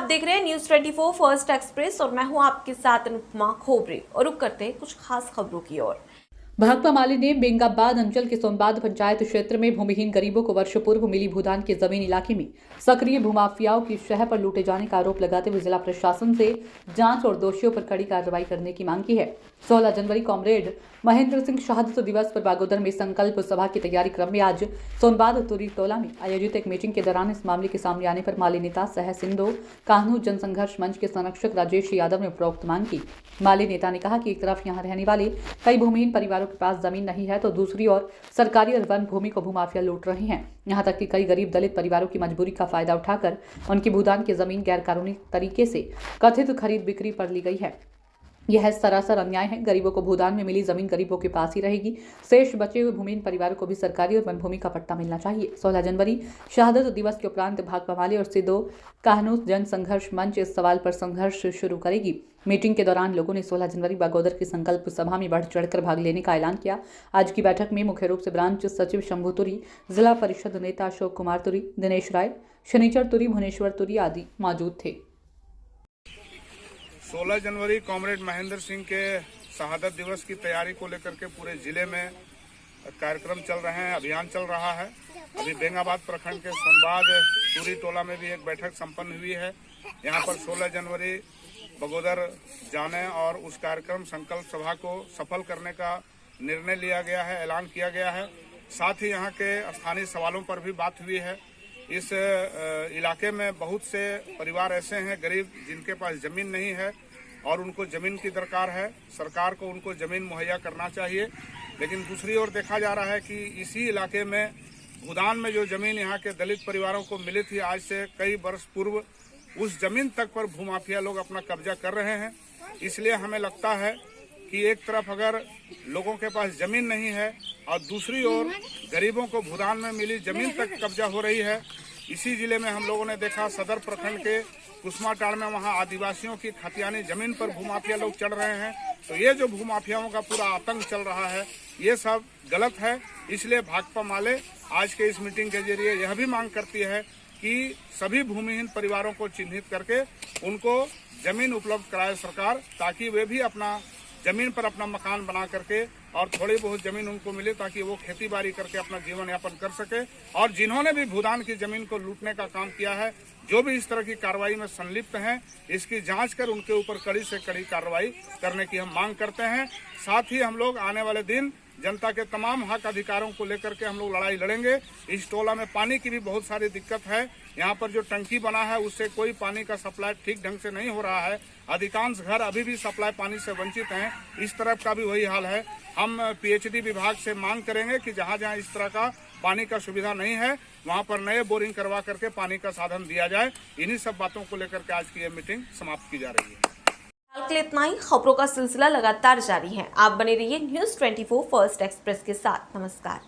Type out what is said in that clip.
देख रहे हैं न्यूज़ 24 फर्स्ट एक्सप्रेस और मैं हूं आपके साथ अनुपमा खोबरे और रुक करते हैं कुछ खास खबरों की ओर। भाकपा माले ने बेंगाबाद अंचल के सोनबाद पंचायत क्षेत्र में भूमिहीन गरीबों को वर्ष पूर्व मिली भूदान के जमीन इलाके में सक्रिय भूमाफियाओं की शह पर लूटे जाने का आरोप लगाते हुए जिला प्रशासन से जांच और दोषियों पर कड़ी कार्रवाई करने की मांग की है। 16 जनवरी कॉमरेड महेंद्र सिंह शहादत दिवस पर बागोदर में संकल्प सभा की तैयारी क्रम में आज सोनबाद तुरी टोला में आयोजित एक मीटिंग के दौरान इस मामले के सामने आने पर माले नेता सह सिंधो कान्हू जनसंघर्ष मंच के संरक्षक राजेश यादव ने उपरोक्त मांग की। माले नेता ने कहा कि एक तरफ यहां रहने वाले कई भूमिहीन परिवारों के पास जमीन नहीं है तो दूसरी ओर सरकारी और वन भूमि को भूमाफिया लूट रहे हैं। यहां तक कि कई गरीब दलित परिवारों की मजबूरी का फायदा उठाकर उनकी भूदान की जमीन गैर कानूनी तरीके से कथित खरीद बिक्री पर ली गई है। यह सरासर अन्याय है। गरीबों को भूदान में मिली जमीन गरीबों के पास ही रहेगी। शेष बचे हुए भूमिहीन परिवारों को भी सरकारी और वन भूमि का पट्टा मिलना चाहिए। 16 जनवरी शहादत दिवस के उपरांत भाकपा माले और सिद्धो कान्हू जन संघर्ष मंच इस सवाल पर संघर्ष शुरू करेगी। मीटिंग के दौरान लोगों ने 16 जनवरी बागोदर की संकल्प सभा में बढ़ चढ़कर भाग लेने का ऐलान किया। आज की बैठक में मुख्य रूप से ब्रांच सचिव शंभू तुरी, जिला परिषद नेता अशोक कुमार तुरी, दिनेश राय, शनिचर तुरी, भुवनेश्वर तुरी आदि मौजूद थे। 16 जनवरी कॉमरेड महेंद्र सिंह के शहादत दिवस की तैयारी को लेकर के पूरे जिले में कार्यक्रम चल रहे हैं, अभियान चल रहा है। अभी बेंगाबाद प्रखंड के सोनबाद तुरी टोला में भी एक बैठक संपन्न हुई है। यहां पर 16 जनवरी बगोदर जाने और उस कार्यक्रम संकल्प सभा को सफल करने का निर्णय लिया गया है, ऐलान किया गया है। साथ ही यहाँ के स्थानीय सवालों पर भी बात हुई है। इस इलाके में बहुत से परिवार ऐसे हैं गरीब जिनके पास जमीन नहीं है और उनको जमीन की दरकार है। सरकार को उनको जमीन मुहैया करना चाहिए। लेकिन दूसरी ओर देखा जा रहा है कि इसी इलाके में भूदान में जो जमीन यहाँ के दलित परिवारों को मिली थी, आज से कई वर्ष पूर्व उस जमीन तक पर भूमाफिया लोग अपना कब्जा कर रहे हैं। इसलिए हमें लगता है कि एक तरफ अगर लोगों के पास जमीन नहीं है और दूसरी ओर गरीबों को भूदान में मिली जमीन तक कब्जा हो रही है। इसी जिले में हम लोगों ने देखा सदर प्रखंड के कुसमाटाड़ में वहां आदिवासियों की खतियानी जमीन पर भूमाफिया लोग चढ़ रहे हैं। तो ये जो भूमाफियाओं का पूरा आतंक चल रहा है, ये सब गलत है। इसलिए भाकपा माले आज के इस मीटिंग के जरिए यह भी मांग करती है कि सभी भूमिहीन परिवारों को चिन्हित करके उनको जमीन उपलब्ध कराए सरकार, ताकि वे भी अपना जमीन पर अपना मकान बना करके और थोड़ी बहुत जमीन उनको मिले ताकि वो खेती बाड़ी करके अपना जीवन यापन कर सके। और जिन्होंने भी भूदान की जमीन को लूटने का काम किया है, जो भी इस तरह की कार्रवाई में संलिप्त हैं, इसकी जांच कर उनके ऊपर कड़ी से कड़ी कार्रवाई करने की हम मांग करते हैं। साथ ही हम लोग आने वाले दिन जनता के तमाम हक अधिकारों को लेकर के हम लोग लड़ाई लड़ेंगे। इस टोला में पानी की भी बहुत सारी दिक्कत है। यहाँ पर जो टंकी बना है उससे कोई पानी का सप्लाई ठीक ढंग से नहीं हो रहा है। अधिकांश घर अभी भी सप्लाई पानी से वंचित हैं। इस तरफ का भी वही हाल है। हम पीएचडी विभाग से मांग करेंगे कि जहाँ जहाँ इस तरह का पानी का सुविधा नहीं है वहाँ पर नए बोरिंग करवा करके पानी का साधन दिया जाए। इन्हीं सब बातों को लेकर के आज की ये मीटिंग समाप्त की जा रही है। फिलहाल के लिए इतना ही। खबरों का सिलसिला लगातार जारी है। आप बने रहिए न्यूज़ 24 फर्स्ट एक्सप्रेस के साथ। नमस्कार।